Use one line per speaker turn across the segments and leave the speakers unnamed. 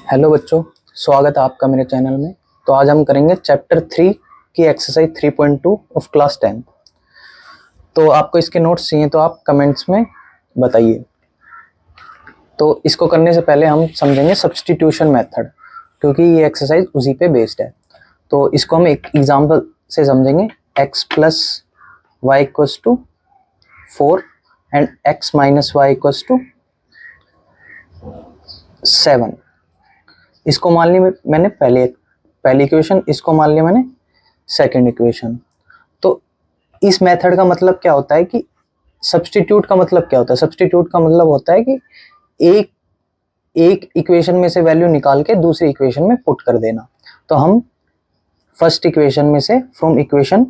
Hello बच्चों, स्वागत है आपका मेरे चैनल में। तो आज हम करेंगे चैप्टर 3 की एक्सरसाइज 3.2 ऑफ क्लास 10। तो आपको इसके नोट्स चाहिए तो आप कमेंट्स में बताइए। तो इसको करने से पहले हम समझेंगे सब्स्टिट्यूशन मेथड, क्योंकि ये एक्सरसाइज उसी पे बेस्ड है। तो इसको हम एक एग्जांपल से समझेंगे। x plus y equals to 4 and x minus y equals to 7। इसको मान ली मैंने पहली इक्वेशन, इसको मान लिया मैंने सेकंड इक्वेशन। तो इस मेथड का मतलब क्या होता है कि सब्स्टिट्यूट का मतलब क्या होता है? सब्स्टिट्यूट का मतलब होता है कि एक इक्वेशन में से वैल्यू निकाल के दूसरी इक्वेशन में पुट कर देना। तो हम फर्स्ट इक्वेशन में से फ्रॉम इक्वेशन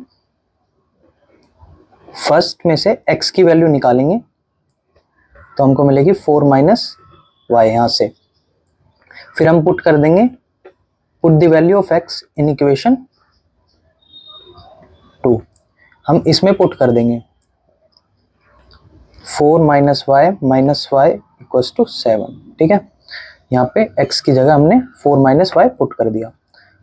फर्स्ट में से x की वैल्यू निकालेंगे तो हमको मिलेगी 4 माइनस वाई। यहाँ से फिर हम पुट कर देंगे, put the value of x in equation 2। हम इसमें पुट कर देंगे 4 माइनस वाई इक्वल्स टू 7। ठीक है, यहाँ पे x की जगह हमने 4 माइनस वाई पुट कर दिया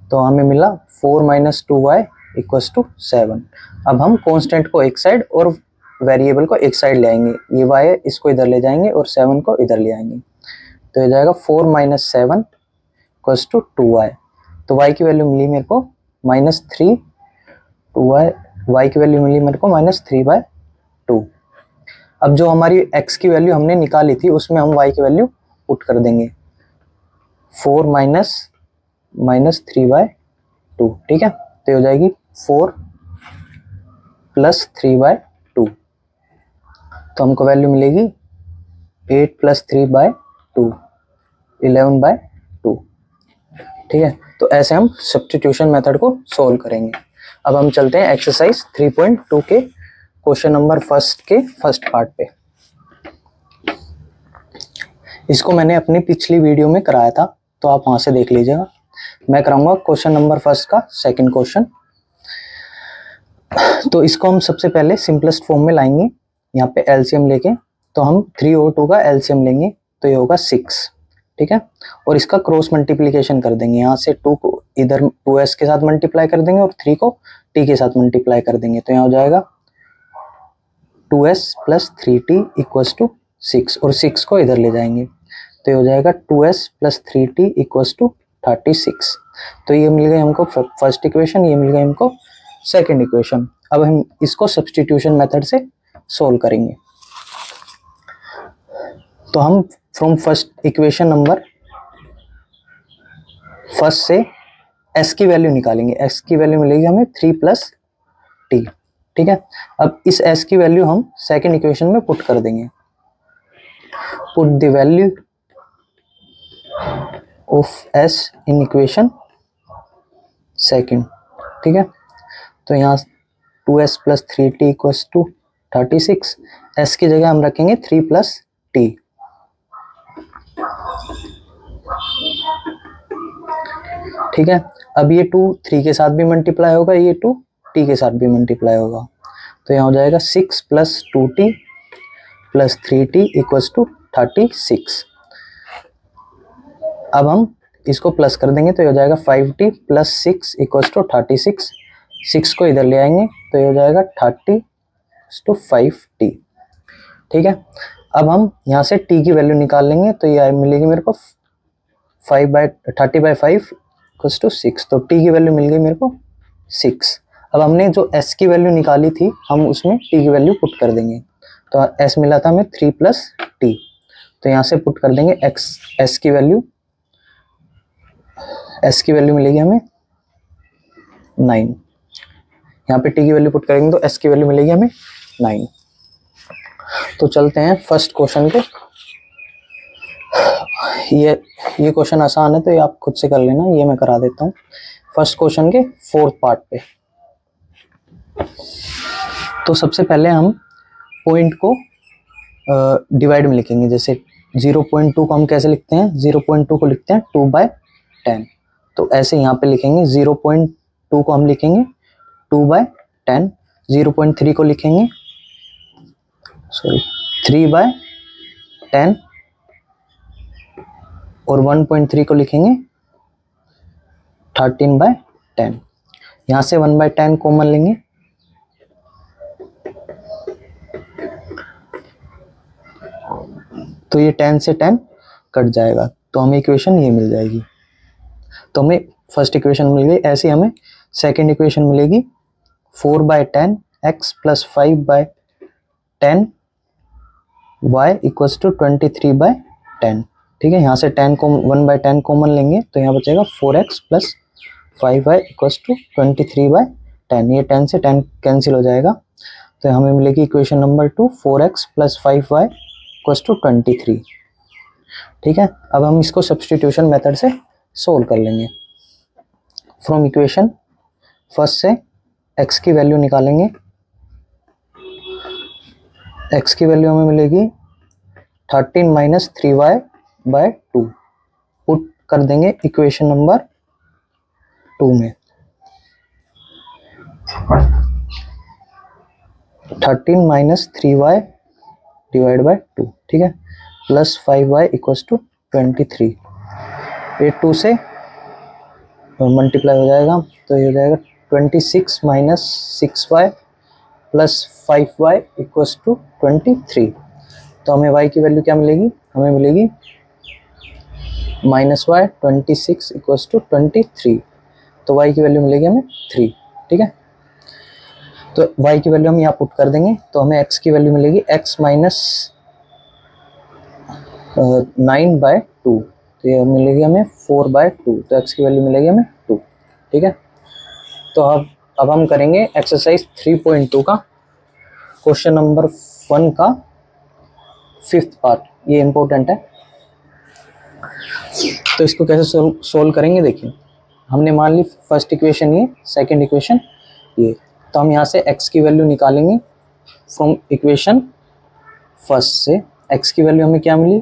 तो हमें मिला 4 माइनस 2y इक्वल्स टू 7। अब हम कांस्टेंट को एक साइड और वेरिएबल को एक साइड ले आएंगे। ये y है, इसको इधर ले जाएंगे और 7 को इधर ले आएंगे तो ये जाएगा 4 माइनस 7 इक्वल्स टू 2y। तो y की वैल्यू मिली मेरे को -3, 2y, y की वैल्यू मिली मेरे को -3/2। अब जो हमारी x की वैल्यू हमने निकाली थी उसमें हम y की वैल्यू पुट कर देंगे 4 माइनस 3/2। ठीक है, तो हो जाएगी 4 प्लस 3/2। तो हमको वैल्यू मिलेगी 8 प्लस 3/2, 11/2। ठीक है, तो ऐसे हम सब्स्टिट्यूशन मेथड को सोल्व करेंगे। अब हम चलते हैं एक्सरसाइज 3.2 के क्वेश्चन नंबर फर्स्ट के फर्स्ट पार्ट पे। इसको मैंने अपनी पिछली वीडियो में कराया था तो आप वहां से देख लीजिएगा। मैं कराऊंगा क्वेश्चन नंबर फर्स्ट का सेकंड क्वेश्चन। तो इसको हम सबसे पहले सिंपलेस्ट फॉर्म में लाएंगे। यहाँ पे एलसीएम लेके तो हम 3 और 2 का एलसीएम लेंगे तो ये होगा 6। ठीक है, और इसका क्रॉस मल्टीप्लिकेशन कर देंगे। यहाँ से 2 को इधर 2s के साथ मल्टीप्लाई कर देंगे और 3 को t के साथ मल्टीप्लाई कर देंगे तो यहाँ हो जाएगा 2s plus 3t equals to 6 और 6 को इधर ले जाएंगे तो ये हो जाएगा 2s plus 3t equals to 36। तो ये मिल गई हमको फर्स्ट इक्वेशन, ये मिल गई हमको सेकंड इक्वेशन। अब हम इसको सब्स्टिट्यूशन मेथड से सोल्व करेंगे। तो हम from first equation number first से s की वैल्यू निकालेंगे। s की वैल्यू मिलेगी हमें 3 प्लस t। ठीक है, अब इस s की वैल्यू हम सेकंड इक्वेशन में पुट कर देंगे। Put the value of s in equation second. ठीक है, तो यहाँ 2s plus 3t equals to 36। s की जगह हम रखेंगे 3 प्लस t। ठीक है, अब ये 2 3 के साथ भी मल्टीप्लाई होगा, ये 2 t के साथ भी मल्टीप्लाई होगा तो यहाँ हो जाएगा 6 plus 2t plus 3t equals to 36। अब हम इसको प्लस कर देंगे तो ये हो जाएगा 5t प्लस 6 इक्वल्स टू 36। 6 को इधर ले आएंगे तो ये हो जाएगा 30 टू 5t। ठीक है, अब हम यहाँ से t की वैल्यू निकाल लेंगे तो ये मिलेगी मेरे को 30/5 इक्वल्स टू 6। तो t की वैल्यू मिल गई मेरे को 6। अब हमने जो s की वैल्यू निकाली थी हम उसमें t की वैल्यू पुट कर देंगे तो s मिला था हमें 3 प्लस t। तो यहाँ से पुट कर देंगे s की वैल्यू मिलेगी हमें 9। यहाँ पे t की वैल्यू पुट करेंगे तो s की वैल्यू मिलेगी हमें 9। तो चलते हैं फर्स्ट क्वेश्चन पे। ये क्वेश्चन आसान है तो ये आप खुद से कर लेना, ये मैं करा देता हूँ। फर्स्ट क्वेश्चन के फोर्थ पार्ट पे तो सबसे पहले हम पॉइंट को डिवाइड में लिखेंगे। जैसे 0.2 को हम कैसे लिखते हैं? 0.2 को लिखते हैं 2/10। तो ऐसे यहाँ पे लिखेंगे 0.2 को हम लिखेंगे 2/10। 0.3 को लिखेंगे 3/10 और 1.3 को लिखेंगे 13/10। यहाँ से 1/10 कॉमन लेंगे तो ये 10 से 10 कट जाएगा, तो हमें इक्वेशन ये मिल जाएगी। तो हमें फर्स्ट इक्वेशन मिल गई। ऐसे हमें सेकंड इक्वेशन मिलेगी 4/10 x + 5/10 y = 23/10। ठीक है, यहाँ से 10 को 1/10 कॉमन लेंगे तो यहाँ बचेगा 4x + 5y = 23/10। ये 10 से 10 कैंसिल हो जाएगा, तो हमें मिलेगी इक्वेशन नंबर 2 4x + 5y = 23। ठीक है, अब हम इसको सब्स्टिट्यूशन मेथड से सोल्व कर लेंगे। फ्रॉम इक्वेशन फर्स्ट से x की वैल्यू निकालेंगे। x की वैल्यू हमें मिलेगी 13 - 3y/2। पुट कर देंगे इक्वेशन नंबर 2 में। 13 - 3y / 2, ठीक है, प्लस 5y = 23। ये 2 से मल्टीप्लाई हो जाएगा, तो ये हो जाएगा 26 - 6y + 5y = 23। तो हमें y की वैल्यू क्या मिलेगी? हमें मिलेगी -y 26 = 23। तो y की वैल्यू मिलेगी हमें 3। ठीक है, तो y की वैल्यू हम यहाँ पुट कर देंगे, तो हमें x की वैल्यू मिलेगी x - 9/2। तो ये मिलेगी हमें 4/2। तो x की वैल्यू मिलेगी हमें 2। ठीक है, तो अब हम करेंगे एक्सरसाइज 3.2 का क्वेश्चन नंबर 1 का 5th पार्ट। ये इम्पोर्टेंट है, तो इसको कैसे सोल्व करेंगे देखिए। हमने मान ली फर्स्ट इक्वेशन ये, सेकंड इक्वेशन ये, तो हम यहाँ से x की वैल्यू निकालेंगे फ्रॉम इक्वेशन फर्स्ट से। x की वैल्यू हमें क्या मिली?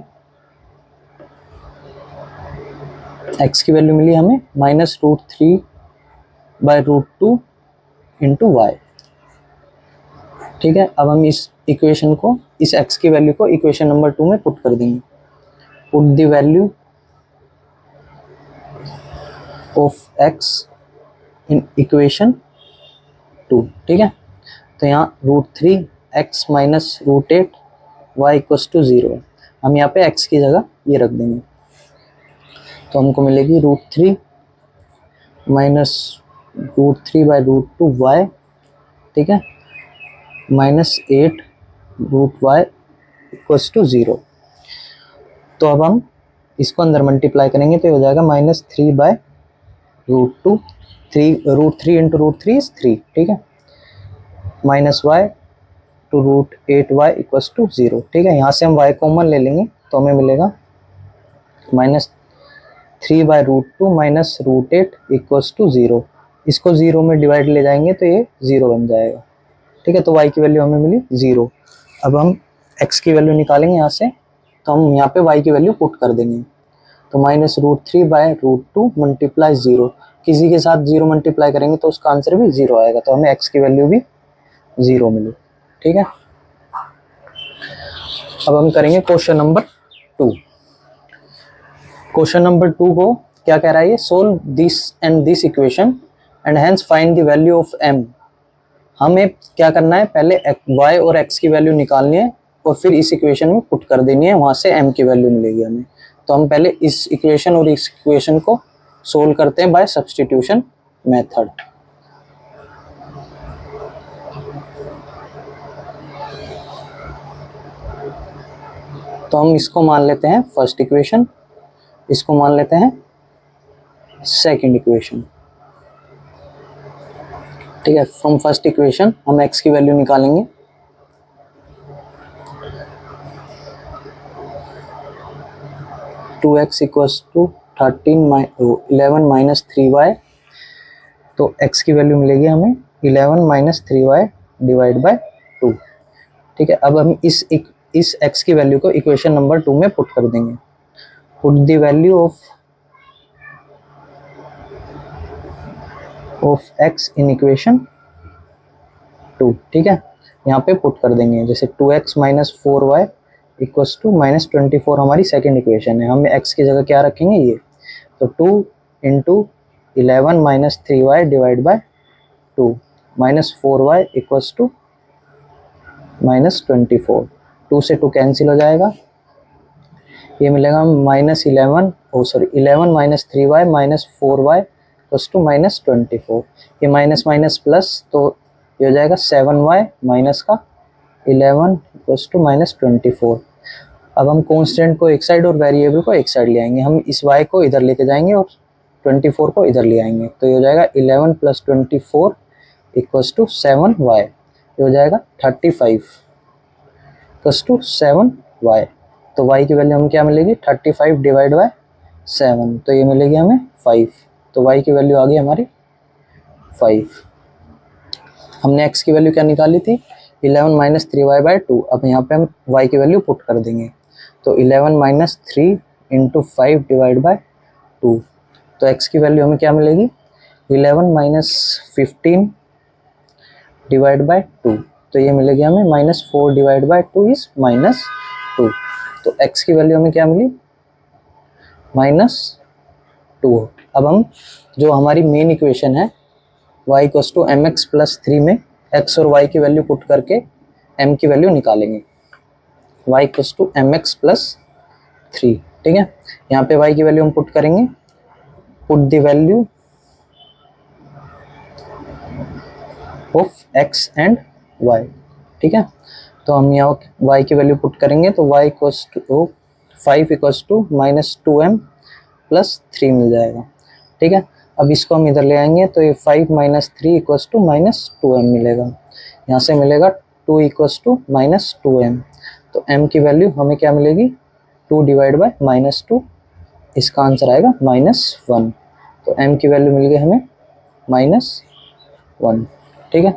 x की वैल्यू मिली हमें -√3/√2 × y। ठीक है, अब हम इस इक्वेशन को, इस x की वैल्यू को इक्वेशन नंबर 2 में पुट कर देंगे। Put the value of x in equation 2। ठीक है, तो यहाँ √3x - √8y = 0 है। हम यहाँ पे x की जगह ये रख देंगे, तो हमको मिलेगी √3 - √3/√2y, ठीक है, -8√y = 0। तो अब हम इसको अंदर मल्टीप्लाई करेंगे तो ये हो जाएगा -3/√2। 3 √3 × √3 = 3। ठीक है, -y to √8y = 0। ठीक है, यहाँ से हम y कॉमन ले लेंगे तो हमें मिलेगा -3/√2 - √8 = 0। इसको 0 में डिवाइड ले जाएंगे तो ये 0 बन जाएगा। ठीक है, तो y की वैल्यू हमें मिली 0। अब हम x की वैल्यू निकालेंगे यहाँ से, तो हम यहाँ पे y की वैल्यू पुट कर देंगे। तो -√3/√2 × 0। किसी के साथ 0 मल्टीप्लाई करेंगे तो उसका आंसर भी 0 आएगा, तो हमें x की वैल्यू भी 0 मिली। ठीक है, अब हम करेंगे क्वेश्चन नंबर 2। क्वेश्चन नंबर 2 को क्या कह रहा है? ये solve this and this equation and hence find the value of m। हमें क्या करना है? पहले y और x की वैल्यू निकालनी है और फिर इस इक्वेशन में पुट कर देनी है, वहां से m की वैल्यू मिलेगी हमें। तो हम पहले इस इक्वेशन और इस इक्वेशन को सोल्व करते हैं बाय सब्स्टिट्यूशन मेथड। तो हम इसको मान लेते हैं फर्स्ट इक्वेशन, इसको मान लेते हैं सेकंड इक्वेशन। ठीक है, फ्रॉम फर्स्ट इक्वेशन हम x की वैल्यू निकालेंगे। Two x = 11 - 3y। तो x की वैल्यू मिलेगी हमें 11 - 3y / 2। ठीक है, अब हम इस x की वैल्यू को इक्वेशन नंबर 2 में पुट कर देंगे। Put the value of x in equation 2। ठीक है, यहाँ पे पुट कर देंगे, जैसे 2x - 4y इक्वल्स टू -24 हमारी सेकेंड इक्वेशन है। हम x की जगह क्या रखेंगे ये, तो 2 into 11 minus 3y divide by 2 minus 4y equals to -24। 2 से 2 कैंसिल हो जाएगा, ये मिलेगा -11 minus 3y minus 4y equals to -24। ये माइनस माइनस प्लस, तो ये हो जाएगा 7y माइनस का 11 इक्वल्स टू -24। अब हम कांस्टेंट को एक साइड और वेरिएबल को एक साइड ले आएंगे। हम इस y को इधर लेके जाएंगे और 24 को इधर ले आएंगे, तो ये हो जाएगा 11 प्लस 24 इक्वल्स टू 7y। ये हो जाएगा 35 इक्वल्स टू 7y। तो y की वैल्यू हमें क्या मिलेगी, 35 डिवाइड बाय 7, तो ये मिलेगी हमें 5। तो y की वैल्यू आ गई हमारी 5। हमने x की वैल्यू क्या निकाली थी, 11 माइनस 3y बाई 2। अब यहाँ पे हम y की वैल्यू पुट कर देंगे, तो 11 माइनस 3 इंटू 5 डिवाइड बाई 2। तो x की वैल्यू हमें क्या मिलेगी, 11 माइनस 15 डिवाइड बाई 2, तो ये मिलेगी हमें -4 डिवाइड बाई 2 इज -2। तो x की वैल्यू हमें क्या मिली, -2। अब हम जो हमारी मेन इक्वेशन है y equals to m x plus 3 में x और y की वैल्यू पुट करके m की वैल्यू निकालेंगे। y equals to m x plus 3, ठीक है। यहाँ पे y की वैल्यू हम पुट करेंगे, put the value of x and y, ठीक है। तो हम यहाँ y की वैल्यू पुट करेंगे, तो y equals to 5 equals to -2m plus 3 मिल जाएगा, ठीक है। अब इसको हम इधर ले आएंगे, तो ये 5 माइनस 3 इक्वल्स टू -2m मिलेगा। यहाँ से मिलेगा 2 इक्वल्स टू -2m, तो m की वैल्यू हमें क्या मिलेगी, 2 डिवाइड बाय -2, इसका आंसर आएगा -1। तो m की वैल्यू मिल गई हमें -1, ठीक है।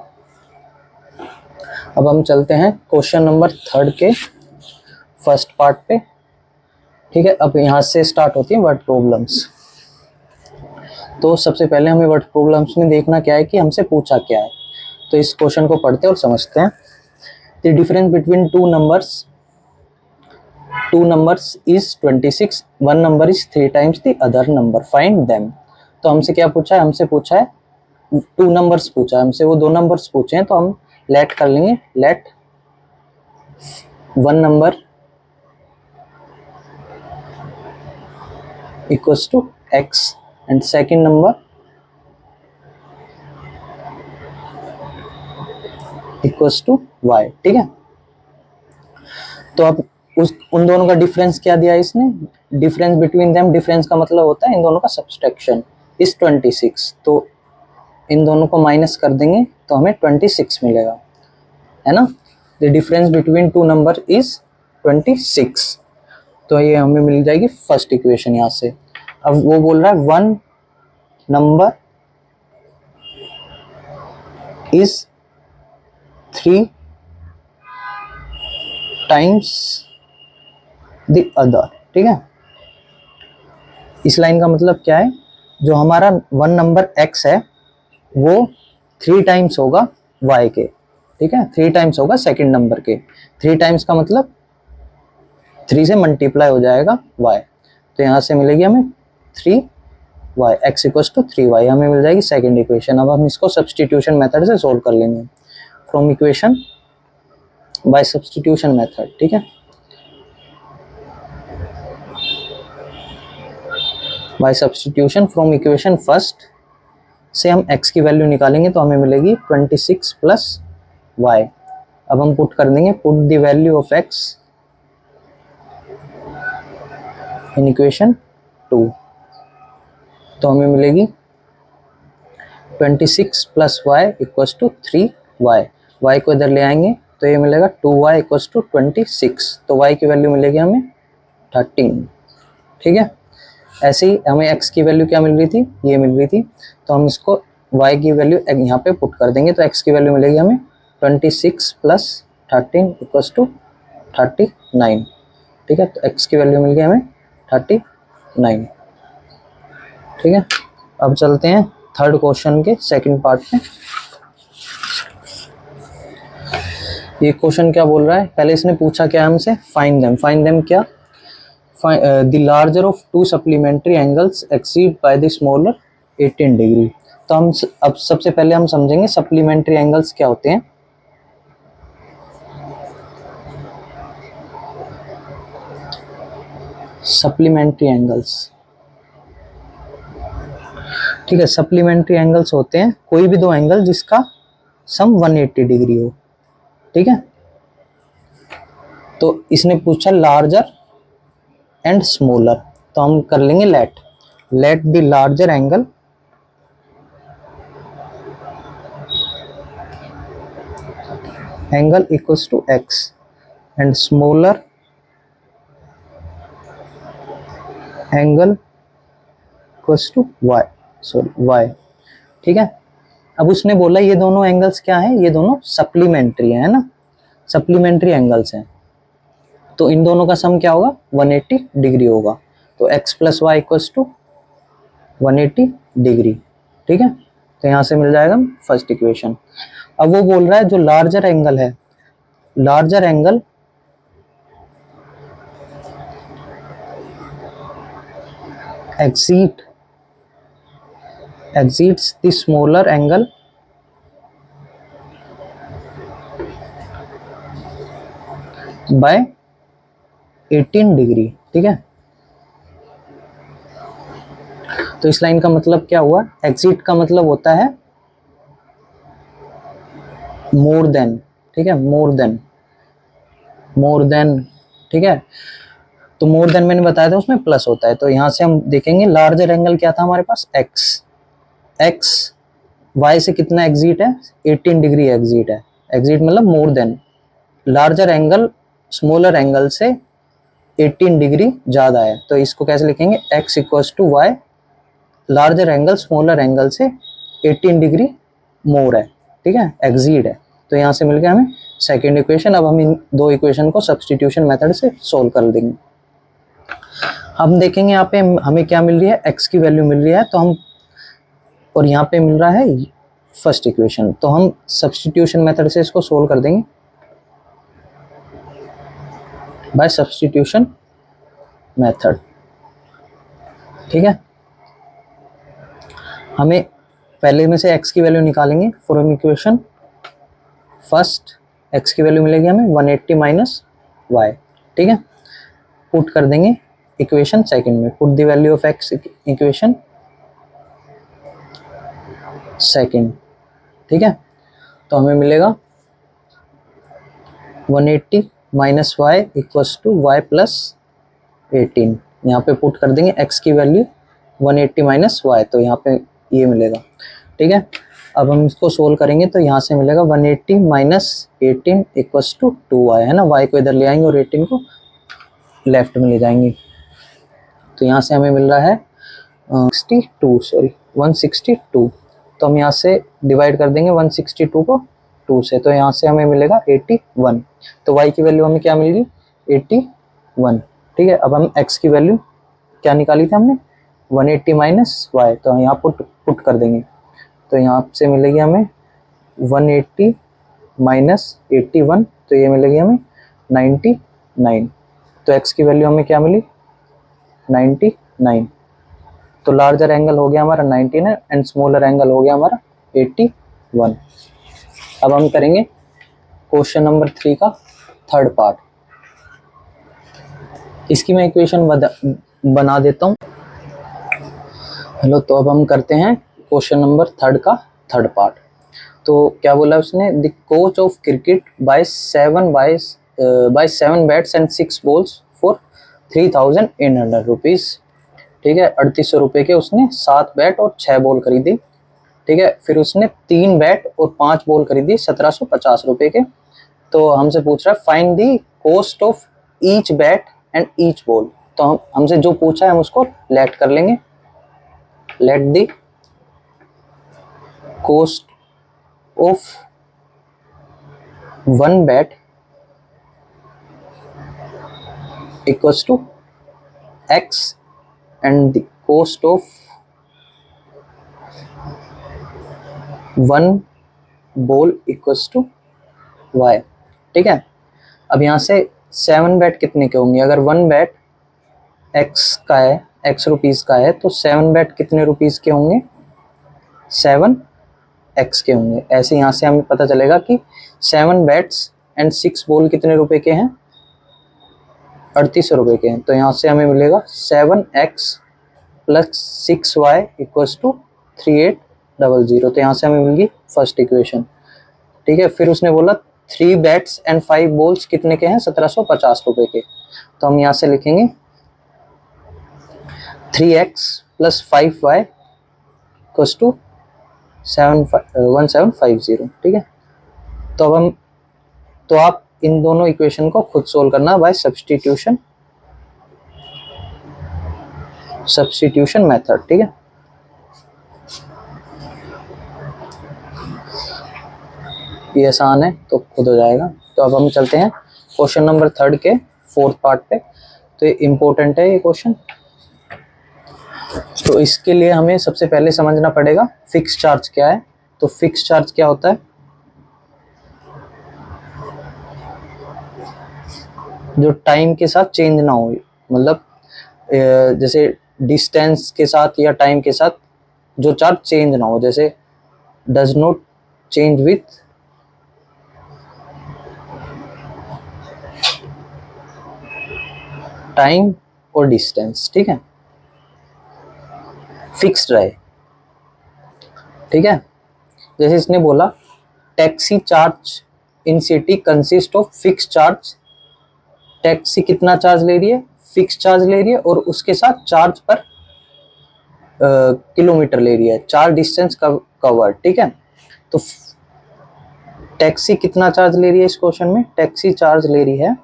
अब हम चलते हैं क्वेश्चन नंबर 3 के फर्स्ट पार्ट पे, ठीक है। अब यहाँ से स्टार्ट होती है वर्ड प्रॉब्लम्स। तो सबसे पहले हमें वर्ड प्रॉब्लम्स में देखना क्या है कि हमसे पूछा क्या है। तो इस क्वेश्चन को पढ़ते हैं और समझते हैं। The difference between two numbers is 26, one number is 3 times the other number, find them. तो हमसे क्या पूछा है, हमसे पूछा है 2 नंबर्स पूछा है हमसे, वो 2 नंबर्स पूछे हैं, तो हम लेट कर लेंगे, let one number equals to x and second number equals to y, ठीक है। तो अब उन दोनों का डिफरेंस क्या दिया इसने, डिफरेंस बिटवीन देम, डिफरेंस का मतलब होता है इन दोनों का सब्सट्रैक्शन, इज 26। तो इन दोनों को माइनस कर देंगे तो हमें 26 मिलेगा, है ना। The difference between two number is 26, तो ये हमें मिल जाएगी फर्स्ट इक्वेशन यहाँ से। अब वो बोल रहा है one number is 3 times the other, ठीक है। इस लाइन का मतलब क्या है, जो हमारा वन नंबर x है वो 3 टाइम्स होगा y के, ठीक है, 3 टाइम्स होगा सेकंड नंबर के। 3 टाइम्स का मतलब 3 से मल्टीप्लाई हो जाएगा y, तो यहाँ से मिलेगी हमें 3y, x equals to 3y, हमें मिल जाएगी सेकंड इक्वेशन। अब हम इसको सब्स्टिट्यूशन मेथड से सोल्व कर लेंगे, from equation by substitution method, ठीक है। By substitution from equation first से हम x की वैल्यू निकालेंगे, तो हमें मिलेगी 26 प्लस y। अब हम पुट कर देंगे, put the value of x in equation 2, तो हमें मिलेगी 26 plus y equals to 3y। y को इधर ले आएंगे तो ये मिलेगा 2y इक्वल्स टू 26, तो y की वैल्यू मिलेगी हमें 13, ठीक है। ऐसे ही हमें x की वैल्यू क्या मिल रही थी, ये मिल रही थी, तो हम इसको y की वैल्यू यहाँ पे पुट कर देंगे, तो x की वैल्यू मिलेगी हमें 26 प्लस 13 इक्वल्स टू 39, ठीक है। तो x की वैल्यू मिल गई हमें 39, ठीक है। अब चलते हैं थर्ड क्वेश्चन के सेकंड पार्ट में। ये क्वेश्चन क्या बोल रहा है, पहले इसने पूछा क्या हमसे, फाइंड देम क्या, the larger of to supplementary angles exceed by the smaller 18 degree. तो हम अब सबसे पहले हम समझेंगे सप्लीमेंट्री एंगल्स क्या होते हैं। सप्लीमेंट्री एंगल्स, ठीक है, सप्लीमेंट्री एंगल्स होते हैं कोई भी दो एंगल जिसका सम 180 डिग्री हो, ठीक है। तो इसने पूछा लार्जर एंड स्मॉलर, तो हम कर लेंगे let the larger angle equals to x and smaller angle equals to y, ठीक है। अब उसने बोला ये दोनों एंगल्स क्या है, ये दोनों सप्लीमेंट्री है ना, सप्लीमेंट्री एंगल्स हैं, तो इन दोनों का सम क्या होगा, 180 डिग्री होगा। तो x plus y equals to 180 degree, ठीक है। तो यहाँ से मिल जाएगा फर्स्ट इक्वेशन। अब वो बोल रहा है जो लार्जर एंगल है, larger angle exceeds the smaller angle by 18 degree, ठीक है। तो इस लाइन का मतलब क्या हुआ, एक्सीड का मतलब होता है मोर देन, ठीक है, मोर देन, ठीक है। तो मोर देन मैंने बताया था उसमें प्लस होता है, तो यहां से हम देखेंगे लार्जर एंगल क्या था हमारे पास, एक्स वाई से कितना एग्जिट है, 18 डिग्री एग्जिट है, एग्जिट मतलब more than, larger angle smaller angle से 18 डिग्री ज़्यादा है, तो इसको कैसे लिखेंगे, x equals to y, larger angle smaller angle से 18 डिग्री मोर है, ठीक है, एग्जीड है। तो यहाँ से मिल गया हमें सेकेंड इक्वेशन। अब हम इन दो इक्वेशन को सब्सटीट्यूशन मेथड से सोल्व कर देंगे। हम देखेंगे यहाँ पे हमें क्या मिल रही है, x की वैल्यू मिल रही है, तो हम, और यहाँ पे मिल रहा है फर्स्ट इक्वेशन, तो हम सब्सटीट्यूशन मेथड से इसको सोल्व कर देंगे बाय सब्सटीट्यूशन मेथड, ठीक है। हमें पहले में से x की वैल्यू निकालेंगे फ्रॉम इक्वेशन फर्स्ट, x की वैल्यू मिलेगी हमें 180 माइनस वाई, ठीक है। पुट कर देंगे इक्वेशन सेकंड में, put the value of x equation second, ठीक है। तो हमें मिलेगा 180 minus y equals to y plus 18, यहाँ पे पुट कर देंगे x की वैल्यू 180 माइनस वाई, तो यहाँ पे ये मिलेगा, ठीक है। अब हम इसको सोल्व करेंगे तो यहाँ से मिलेगा 180 माइनस 18 इक्वल्स टू 2y, है ना, y को इधर ले आएंगे और 18 को लेफ्ट में ले जाएंगे, तो यहाँ से हमें मिल रहा है 162, तो हम यहाँ से डिवाइड कर देंगे 162 को 2 से, तो यहाँ से हमें मिलेगा 81, तो y की वैल्यू हमें क्या मिलेगी, 81, ठीक है। अब हम x की वैल्यू क्या निकाली थी हमने, 180 माइनस वाई, तो यहाँ पुट कर देंगे, तो यहाँ से मिलेगी हमें 180 माइनस 81, तो ये मिलेगी हमें 99, तो x की वैल्यू हमें क्या मिली, 99, तो लार्जर एंगल हो गया हमारा 99 एंड स्मॉलर एंगल हो गया हमारा 81। अब हम करेंगे क्वेश्चन नंबर 3 का थर्ड पार्ट, इसकी मैं इक्वेशन बना देता हूँ। हेलो, तो अब हम करते हैं क्वेश्चन नंबर थर्ड का थर्ड पार्ट। तो क्या बोला उसने, the coach of cricket bye 7 bats and 6 balls for 3800 rupees, ठीक है। 3800 रुपये के उसने 7 बैट और 6 बॉल खरीदी, ठीक है। फिर उसने 3 बैट और 5 बॉल खरीदी 1750 रुपये के। तो हमसे पूछ रहा है find the cost of each bat and each ball, तो हमसे जो पूछा है हम उसको लेट कर लेंगे, let the cost of 1 bat equals to x and the cost of 1 ball equals to y, ठीक है। अब यहाँ से 7 बैट कितने के होंगे, अगर 1 बैट x का है, x रुपीज़ का है, तो 7 बैट कितने रुपीज़ के होंगे, 7x के होंगे। ऐसे यहाँ से हमें पता चलेगा कि 7 बैट्स एंड 6 बॉल कितने रुपए के हैं, 3800 रुपये के हैं। तो यहाँ से हमें मिलेगा 7x plus 6y equals to 3800। तो यहाँ से हमें मिल गई फर्स्ट इक्वेशन, ठीक है। फिर उसने बोला 3 बैट्स एंड 5 बॉल्स कितने के हैं, 1750 रुपये के। तो हम यहाँ से लिखेंगे 3x plus 5y equals to 1750, ठीक है। तो अब आप इन दोनों इक्वेशन को खुद सोल्व करना बाय सब्स्टिट्यूशन मेथड, ठीक है। ये आसान है तो खुद हो जाएगा। तो अब हम चलते हैं क्वेश्चन नंबर 3 के 4th पार्ट पे। तो ये इम्पोर्टेंट है ये क्वेश्चन। तो इसके लिए हमें सबसे पहले समझना पड़ेगा फिक्स चार्ज क्या है। तो फिक्स चार्ज क्या होता है, जो टाइम के साथ चेंज ना हो, मतलब जैसे डिस्टेंस के साथ या टाइम के साथ जो चार्ज चेंज ना हो, जैसे does not change with time और डिस्टेंस, ठीक है, फिक्स्ड रहे, ठीक है। जैसे इसने बोला taxi charge in city consist of fix charge, taxi कितना चार्ज ले रही है, फिक्स चार्ज ले रही है, और उसके साथ चार्ज पर किलोमीटर ले रही है, चार्ज डिस्टेंस कवर्ड, ठीक है। तो टैक्सी कितना चार्ज ले रही है इस क्वेश्चन में, टैक्सी चार्ज ले रही है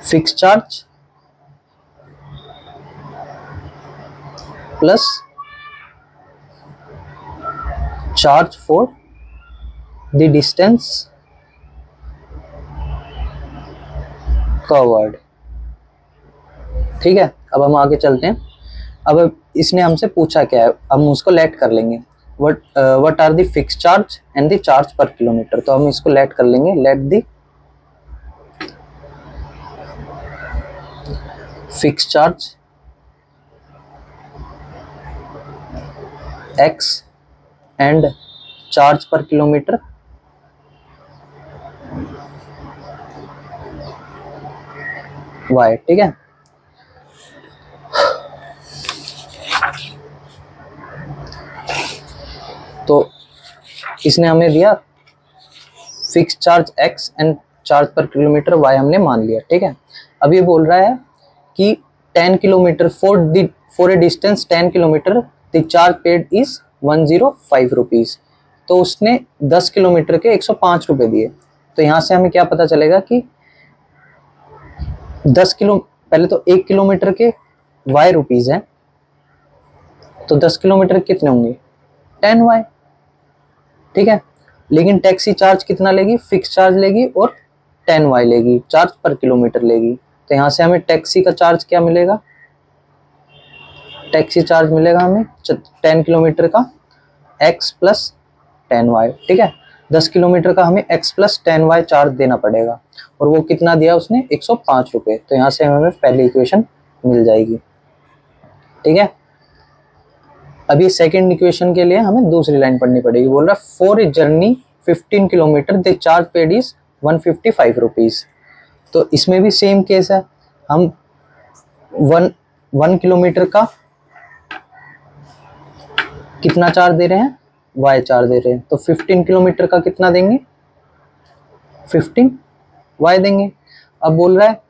fix charge plus charge for the distance covered, ठीक है। अब हम आगे चलते हैं। अब इसने हमसे पूछा क्या है, हम उसको लेट कर लेंगे, what are the fix charge and the charge per kilometre. तो हम इसको लेट कर लेंगे, let the fix charge x and charge per kilometre y, ठीक है। तो इसने हमें दिया fix charge x and charge per kilometre y हमने मान लिया, ठीक है। अब ये बोल रहा है कि 10 kilometre for a distance 10 kilometre the charge paid is 105 rupees. तो उसने 10 किलोमीटर के 105 रुपए दिए। तो यहाँ से हमें क्या पता चलेगा कि 10 किलो, पहले तो 1 किलोमीटर के y रुपीज हैं, तो 10 किलोमीटर कितने होंगे, 10y, ठीक है। लेकिन टैक्सी चार्ज कितना लेगी, फिक्स चार्ज लेगी और 10y लेगी, चार्ज पर किलोमीटर लेगी। तो यहाँ से हमें टैक्सी का चार्ज क्या मिलेगा, टैक्सी चार्ज मिलेगा हमें 10 किलोमीटर का x प्लस 10y, ठीक है। 10 किलोमीटर का हमें x प्लस 10y चार्ज देना पड़ेगा, और वो कितना दिया उसने, 105 रुपये। तो यहाँ से हमें पहली इक्वेशन मिल जाएगी, ठीक है। अभी सेकंड इक्वेशन के लिए हमें दूसरी लाइन पढ़नी पड़ेगी। बोल रहा है for a journey 15 kilometre the charge paid is 155 rupees. तो इसमें भी सेम केस है, हम 1 किलोमीटर का कितना चार्ज दे रहे हैं, y चार्ज दे रहे हैं। तो 15 किलोमीटर का कितना देंगे, 15 y देंगे। अब बोल रहा है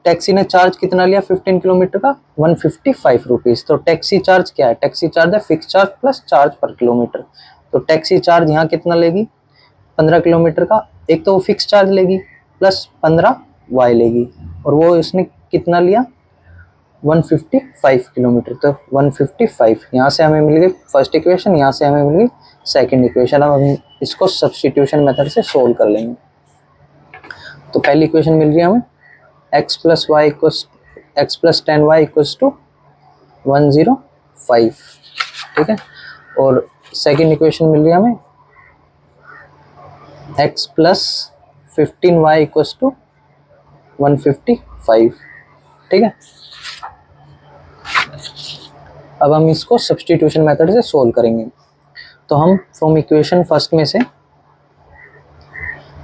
टैक्सी ने चार्ज कितना लिया 15 किलोमीटर का, 155 रुपीज। तो टैक्सी चार्ज क्या है, टैक्सी चार्ज है fix charge plus charge per kilometre. तो टैक्सी चार्ज यहाँ कितना लेगी, 15 किलोमीटर का, एक तो वो फिक्स चार्ज लेगी प्लस 15 y लेगी, और वो इसने कितना लिया 155 किलोमीटर। तो 155 यहाँ से हमें मिल गई फर्स्ट इक्वेशन, यहाँ से हमें मिल गई सेकेंड इक्वेशन। अब हम इसको सब्स्टिट्यूशन मेथड से सोल्व कर लेंगे। तो पहली इक्वेशन मिल रही है हमें x plus 10y equals to 105, ठीक है। और सेकेंड इक्वेशन मिल रही है हमें x plus 15y equals to 155, ठीक है। अब हम इसको सब्स्टिट्यूशन मेथड से सोल्व करेंगे। तो हम फ्रॉम इक्वेशन फर्स्ट में से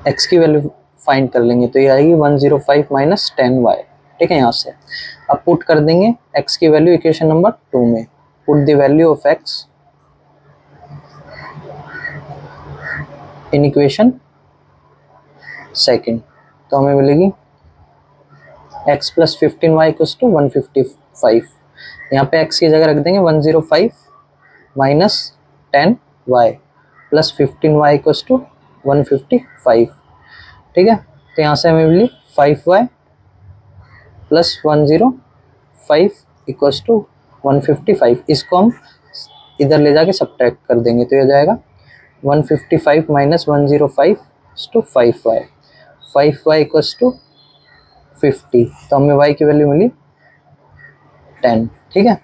x की वैल्यू फाइंड कर लेंगे, तो ये आएगी 105 माइनस 10y, ठीक है। यहाँ से अब पुट कर देंगे x की वैल्यू इक्वेशन नंबर 2 में। Put the value of x in equation second, तो हमें मिलेगी x plus 15y equals to 155। यहाँ पे x की जगह रख देंगे 105 minus 10y plus 15y equals to 155, ठीक है। तो यहाँ से हमें मिली 5y प्लस 105 इक्वल्स टू 155। इसको हम इधर ले जाके सब्ट्रैक्ट कर देंगे, तो ये जाएगा 155 minus 105 to 5y, 5y equals to 50। तो हमें y की वैल्यू मिली 10, ठीक है।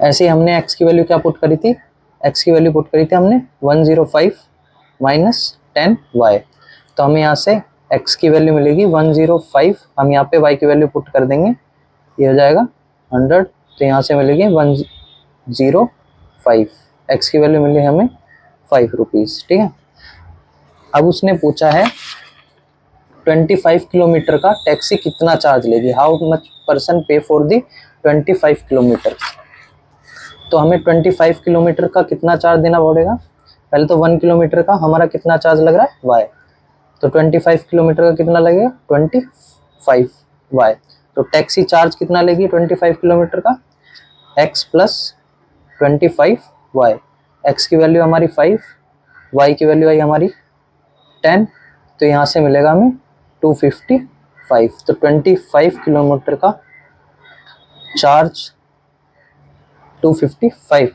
ऐसे ही हमने x की वैल्यू क्या पुट करी थी, x की वैल्यू पुट करी थी हमने 105 माइनस 10y। तो हमें यहाँ से x की वैल्यू मिलेगी 105, हम यहाँ पे y की वैल्यू पुट कर देंगे, ये हो जाएगा 100। तो यहाँ से मिलेगी 105, x की वैल्यू मिली हमें 5 रुपीज़, ठीक है। अब उसने पूछा है 25 किलोमीटर का टैक्सी कितना चार्ज लेगी, हाउ मच पर्सन पे फॉर दी 25 किलोमीटर। तो हमें 25 किलोमीटर का कितना चार्ज देना पड़ेगा, पहले तो 1 किलोमीटर का हमारा कितना चार्ज लग रहा है y, तो 25 किलोमीटर का कितना लगेगा 25y। तो टैक्सी चार्ज कितना लेगी 25 किलोमीटर का, x प्लस 25y। x की वैल्यू हमारी 5, y की वैल्यू आई हमारी 10, तो यहाँ से मिलेगा हमें 255। तो 25 किलोमीटर का चार्ज 255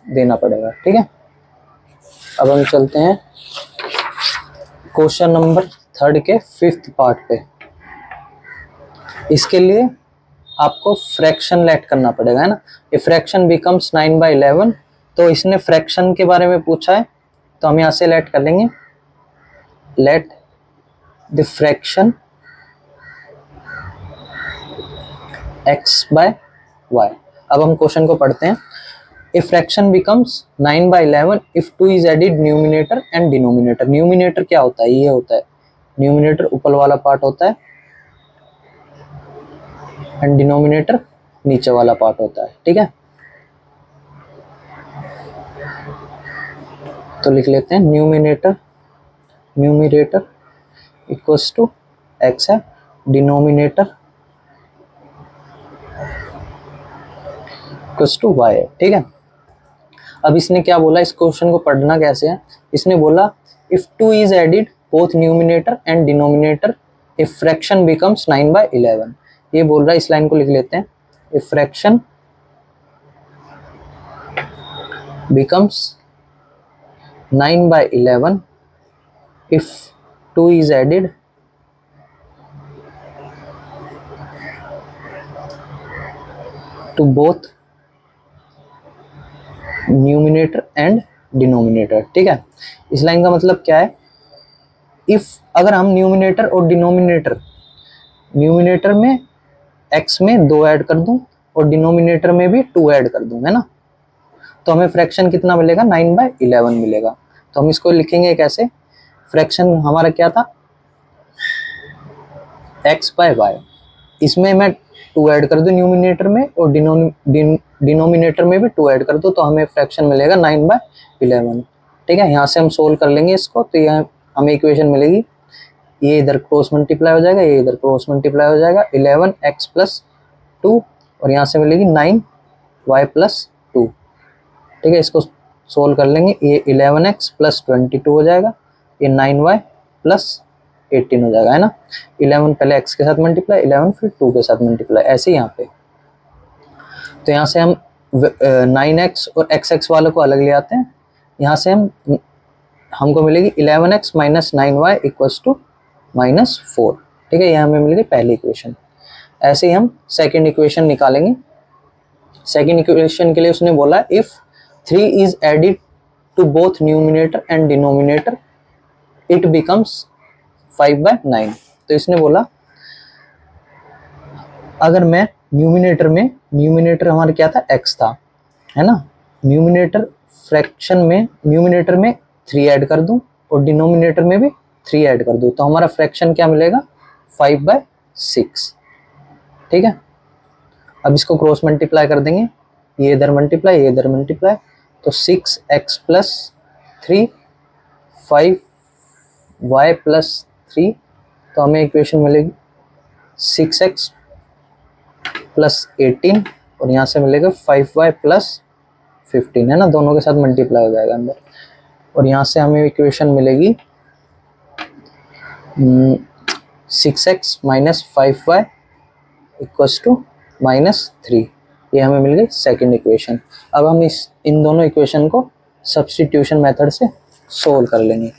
देना पड़ेगा, ठीक है। अब हम चलते हैं क्वेश्चन नंबर 3 के 5th पार्ट पे। इसके लिए आपको फ्रैक्शन लेट करना पड़ेगा, है ना। ये फ्रैक्शन बिकम्स 9/11, तो इसने फ्रैक्शन के बारे में पूछा है, तो हम यहाँ से लेट कर लेंगे, let the fraction x by y। अब हम क्वेश्चन को पढ़ते हैं। A fraction becomes 9/11 if 2 is added numerator and denominator. Numerator क्या होता है, ये होता है न्यूमिनेटर ऊपर वाला पार्ट होता है, एंड डिनोमिनेटर नीचे वाला पार्ट होता है, ठीक है। तो लिख लेते हैं न्यूमिनेटर इक्वल्स टू x है, डिनोमिनेटर इक्वल्स टू y है, ठीक है। अब इसने क्या बोला, इस क्वेश्चन को पढ़ना कैसे है, इसने बोला if 2 is added both numerator and denominator A fraction becomes 9/11। ये बोल रहा है, इस लाइन को लिख लेते हैं, a fraction becomes 9/11 if 2 is added to both numerator and denominator, ठीक है। इस लाइन का मतलब क्या है, इफ अगर हम न्यूमिनेटर और डिनोमिनेटर, न्यूमिनेटर में x में 2 ऐड कर दूं और डिनोमिनेटर में भी 2 ऐड कर दूं, है ना, तो हमें फ्रैक्शन कितना मिलेगा 9/11 मिलेगा। तो हम इसको लिखेंगे कैसे, फ्रैक्शन हमारा क्या था x/y, इसमें मैं 2 ऐड कर दूं न्यूमिनेटर में और डिनोमिनेटर में भी 2 ऐड कर दूं, तो हमें फ्रैक्शन मिलेगा 9/11, ठीक है। यहाँ से हम सोल्व कर लेंगे इसको, तो यह हमें इक्वेशन मिलेगी, ये इधर क्रॉस मल्टीप्लाई हो जाएगा, ये इधर क्रॉस मल्टीप्लाई हो जाएगा, 11x + 2 और यहाँ से मिलेगी 9y + 2, ठीक है। इसको सोल्व कर लेंगे, ये 11x + 22 हो जाएगा, ये 9y + 18 हो जाएगा, है ना। 11 पहले x के साथ मल्टीप्लाई, 11 फिर 2 के साथ मल्टीप्लाई, ऐसे यहाँ पे। तो यहाँ से हम 9x और xx वालों को अलग ले आते हैं, यहाँ से हमको मिलेगी 11x - 9y = -4, ठीक है। ये हमें मिलेगी पहली इक्वेशन। ऐसे ही हम सेकेंड इक्वेशन निकालेंगे। सेकेंड इक्वेशन के लिए उसने बोला if 3 is added to both numerator and denominator it becomes 5/9। तो इसने बोला अगर मैं न्यूमिनेटर हमारा क्या था, x था, है ना, न्यूमिनेटर फ्रैक्शन में न्यूमिनेटर में 3 ऐड कर दूं और डिनोमिनेटर में भी 3 ऐड कर दूं, तो हमारा फ्रैक्शन क्या मिलेगा, 5/6। ठीक है, अब इसको क्रॉस मल्टीप्लाई कर देंगे, ये इधर मल्टीप्लाई, ये इधर मल्टीप्लाई, तो 6x प्लस 3 5y प्लस 3, तो हमें इक्वेशन मिलेगी 6x प्लस 18 और यहाँ से मिलेगा 5y प्लस 15, है ना, दोनों के साथ मल्टीप्लाई हो जाएगा अंदर, और यहाँ से हमें इक्वेशन मिलेगी 6x minus 5y equals to -3। ये हमें मिल गई सेकेंड इक्वेशन। अब हम इन दोनों इक्वेशन को सब्स्टिट्यूशन मेथड से सोल्व कर लेंगे।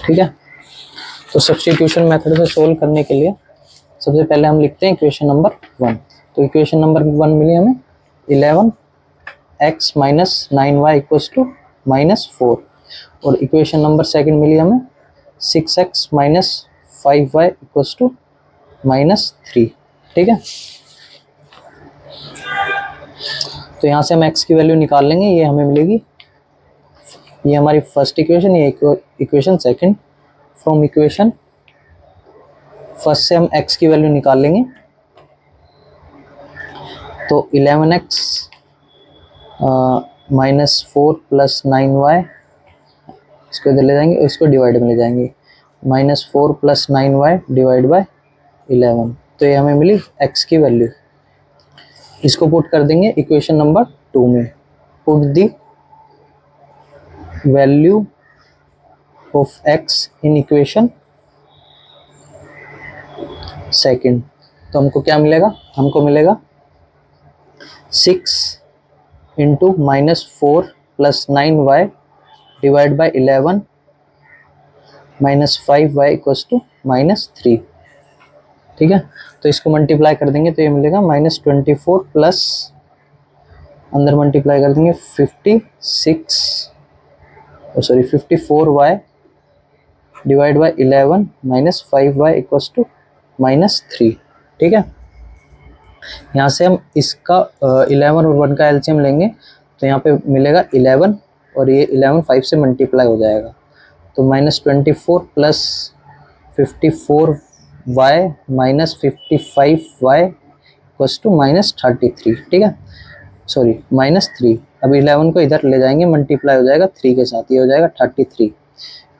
ठीक है, तो सब्स्टिट्यूशन मेथड से सोल्व करने के लिए सबसे पहले हम लिखते हैं इक्वेशन नंबर 1। तो इक्वेशन नंबर 1 मिली हमें 11x minus 9y equals to -4, और इक्वेशन नंबर सेकंड मिली हमें 6x minus 5y equals to -3। ठीक है, तो यहाँ से हम x की वैल्यू निकाल लेंगे, ये हमें मिलेगी, ये हमारी फर्स्ट इक्वेशन, ये equation second. From equation first से हम x की वैल्यू निकाल लेंगे, तो 11x माइनस 4 प्लस 9y, इसको इधर ले जाएंगे, इसको डिवाइड में ले जाएंगे, -4 प्लस 9y डिवाइड बाय 11, तो ये हमें मिली x की वैल्यू। इसको पुट कर देंगे इक्वेशन नंबर 2 में, put the value of x in equation second, तो हमको क्या मिलेगा, हमको मिलेगा 6 into -4 plus 9y divide by 11 minus 5y equals to -3। ठीक है, तो इसको मल्टीप्लाई कर देंगे तो ये मिलेगा -24 प्लस, अंदर मल्टीप्लाई कर देंगे 54y divide by 11 minus 5y equals to -3। ठीक है, यहाँ से हम इसका 11 और 1 का एलसीएम लेंगे, तो यहाँ पे मिलेगा 11 और ये 11 5 से मल्टीप्लाई हो जाएगा, तो -24 plus 54y minus 55y equals to -33। ठीक है, सॉरी -3। अब 11 को इधर ले जाएंगे, मल्टीप्लाई हो जाएगा 3 के साथ, ये हो जाएगा 33,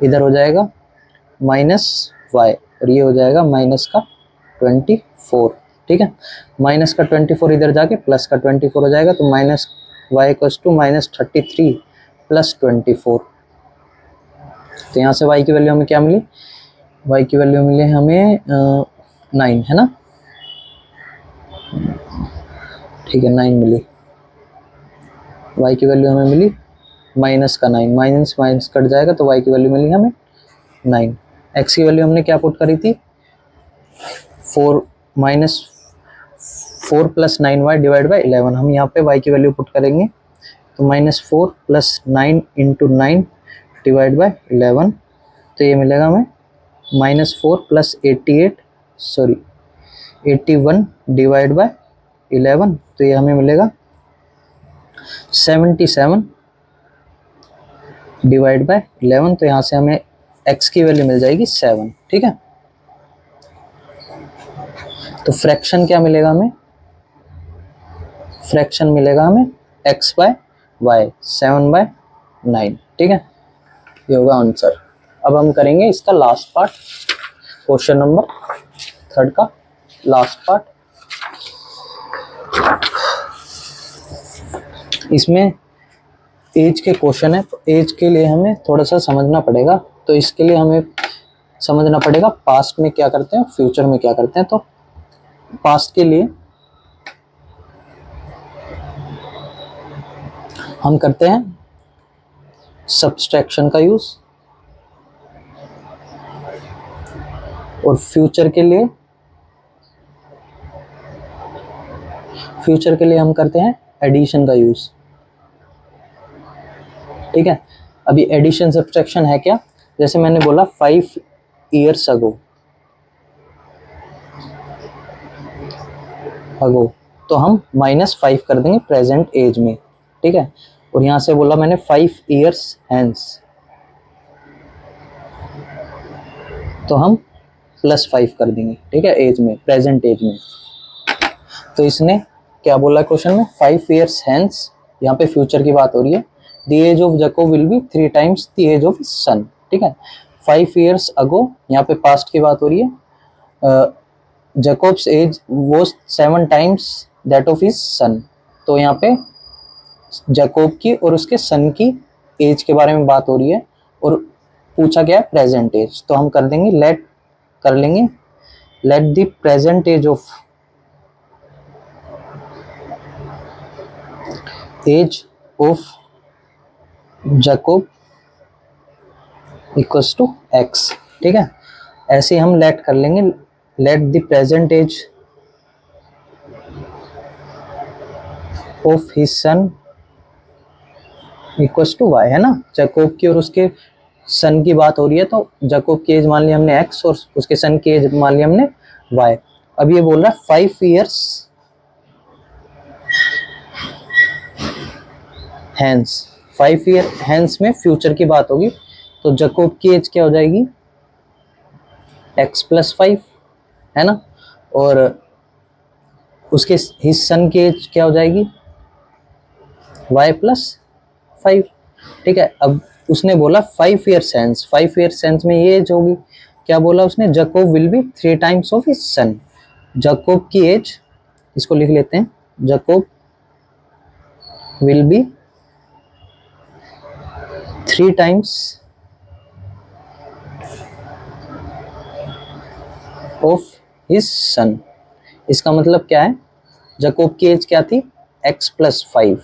इधर हो जाएगा -y और ये हो जाएगा माइनस का 24। ठीक है, माइनस का 24 इधर जाके प्लस का 24 हो जाएगा, तो -y इक्वल्स टू -33 प्लस 24। तो यहाँ से y की वैल्यू हमें क्या मिली, y की वैल्यू मिली हमें 9, है ना, ठीक है 9 मिली, y की वैल्यू हमें मिली माइनस का 9, माइनस माइनस कट जाएगा, तो y की वैल्यू मिली हमें 9। x की वैल्यू हमने क्या पुट करी थी, 4 प्लस 9y डिवाइड बाई 11, हम यहाँ पे y की वैल्यू पुट करेंगे, तो -4 प्लस 9 इंटू 9 डिवाइड बाई 11, तो ये मिलेगा हमें -4 प्लस 81 डिवाइड बाई 11, तो ये हमें मिलेगा 77 डिवाइड बाई 11, तो यहाँ से हमें x की वैल्यू मिल जाएगी 7। ठीक है, तो फ्रैक्शन क्या मिलेगा हमें, फ्रैक्शन मिलेगा हमें x बाय y 7/9। ठीक है, ये होगा आंसर। अब हम करेंगे इसका लास्ट पार्ट, क्वेश्चन नंबर 3 का लास्ट पार्ट। इसमें एज के क्वेश्चन है, तो एज के लिए हमें थोड़ा सा समझना पड़ेगा, तो इसके लिए हमें समझना पड़ेगा पास्ट में क्या करते हैं, फ्यूचर में क्या करते हैं। तो पास्ट के लिए हम करते हैं सब्सट्रैक्शन का यूज, और फ्यूचर के लिए फ्यूचर के लिए हम करते हैं एडिशन का यूज, ठीक है। अभी एडिशन सब्ट्रैक्शन है क्या, जैसे मैंने बोला 5 years अगो, तो हम -5 कर देंगे प्रेजेंट एज में, ठीक है। और यहाँ से बोला मैंने 5 years हैंस, तो हम +5 कर देंगे, ठीक है, एज में, प्रेजेंट एज में। तो इसने क्या बोला क्वेश्चन में, 5 years हैंस, यहाँ पे फ्यूचर की बात हो रही है, the age of Jacob will be 3 times the age of son, ठीक है। 5 years अगो, यहाँ पे पास्ट की बात हो रही है, Jacob's age was 7 times that of his son, तो यहाँ पे जैकोब की और उसके सन की एज के बारे में बात हो रही है, और पूछा गया प्रेजेंट एज, तो हम कर देंगे let the present age of Jacob equals to x, ठीक है। ऐसे हम लेट कर लेंगे, let the present age of his son equals to y, है ना। जैकोब की और उसके सन की बात हो रही है, तो जैकोब की एज मान ली हमने x और उसके सन की एज मान ली हमने y। अब ये बोल रहा है 5 years हैंस, 5 year हैंस में फ्यूचर की बात होगी, तो जैकोब की एज क्या हो जाएगी, x + 5, है ना, और उसके हिज सन की एज क्या हो जाएगी, y + 5, ठीक है। अब उसने बोला 5 years हैंस, 5 years हैंस में ये एज होगी, क्या बोला उसने, Jacob will be 3 times of his sun, Jacob की एज, इसको लिख लेते हैं, Jacob will be 3 times of his सन। इसका मतलब क्या है, जैकोब की एज क्या थी, x + 5,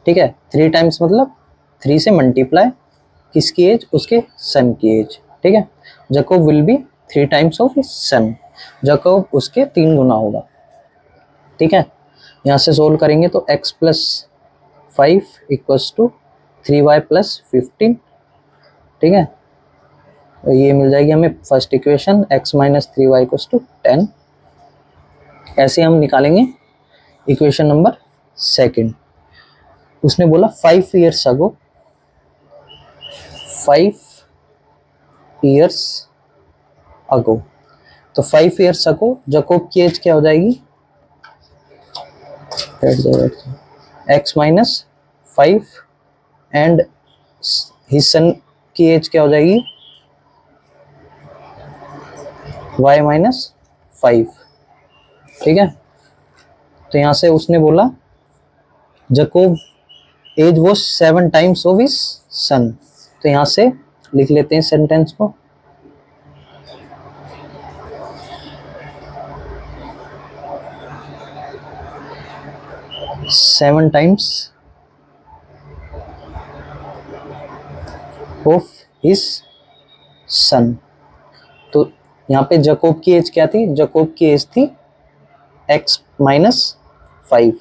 ठीक है। 3 times मतलब 3 से मल्टीप्लाई किसकी एज, उसके सन की एज, ठीक है। Jacob will be 3 times of his sun, Jacob उसके 3 गुना होगा, ठीक है। यहाँ से सोल्व करेंगे तो x + 5 इक्वल्स टू 3y + 15, ठीक है। ये मिल जाएगी हमें फर्स्ट इक्वेशन, x - 3y = 10। ऐसे हम निकालेंगे इक्वेशन नंबर सेकंड। उसने बोला 5 years अगो, 5 years अगो, तो 5 years अगो जैकोब की एज क्या हो जाएगी, x - 5 एंड हिज सन की एज क्या हो जाएगी, y - 5, ठीक है। तो यहाँ से उसने बोला जैकोब एज वो 7 times ऑफ हिज सन, तो यहाँ से लिख लेते हैं सेंटेंस को, seven times of his son. तो यहाँ पे जैकोब की एज क्या थी, जैकोब की एज थी x - 5,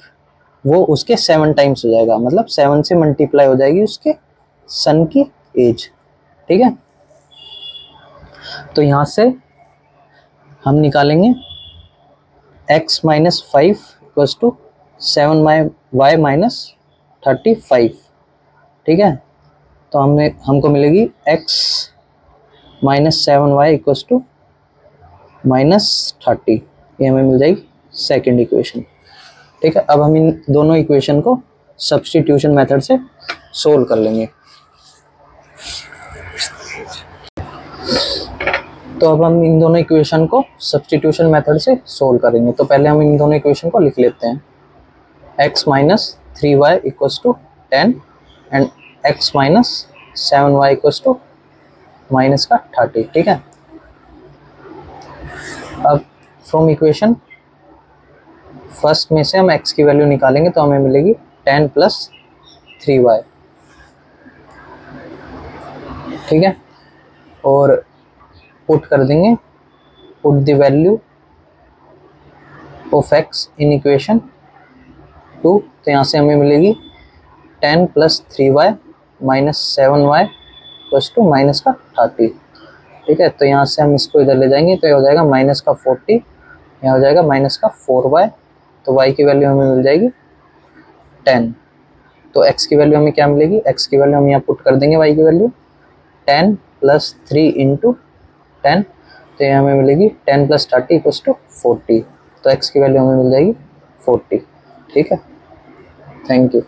वो उसके 7 टाइम्स हो जाएगा, मतलब 7 से मल्टीप्लाई हो जाएगी उसके सन की एज, ठीक है। तो यहाँ से हम निकालेंगे x - 5 इक्वल्स टू 7y - 35, ठीक है। तो हमको मिलेगी x - 7y इक्वल्स टू -30, ये हमें मिल जाएगी सेकेंड इक्वेशन, ठीक है। अब हम इन दोनों इक्वेशन को सब्स्टिट्यूशन मेथड से सोल्व कर लेंगे। तो अब हम इन दोनों इक्वेशन को सब्स्टिट्यूशन मेथड से सोल्व करेंगे। तो पहले हम इन दोनों इक्वेशन को लिख लेते हैं, x - 3y equals to 10 and x - 7y equals to -30, ठीक है। अब फ्रॉम इक्वेशन फर्स्ट में से हम x की वैल्यू निकालेंगे, तो हमें मिलेगी 10 + 3y, ठीक है। और पुट कर देंगे, put the value of x in equation 2, तो यहाँ से हमें मिलेगी 10 plus 3y minus 7y equals to minus का 30। ठीक है, तो यहाँ से हम इसको इधर ले जाएंगे तो ये हो जाएगा माइनस का 40, यहाँ हो जाएगा माइनस का 4y, तो y की वैल्यू हमें मिल जाएगी 10। तो x की वैल्यू हमें क्या मिलेगी, x की वैल्यू हम यहाँ पुट कर देंगे, y की वैल्यू 10 प्लस 3 इंटू 10, तो ये हमें मिलेगी 10 प्लस 30 इक्वल्स टू 40। तो x की वैल्यू हमें मिल जाएगी 40। ठीक है, थैंक यू।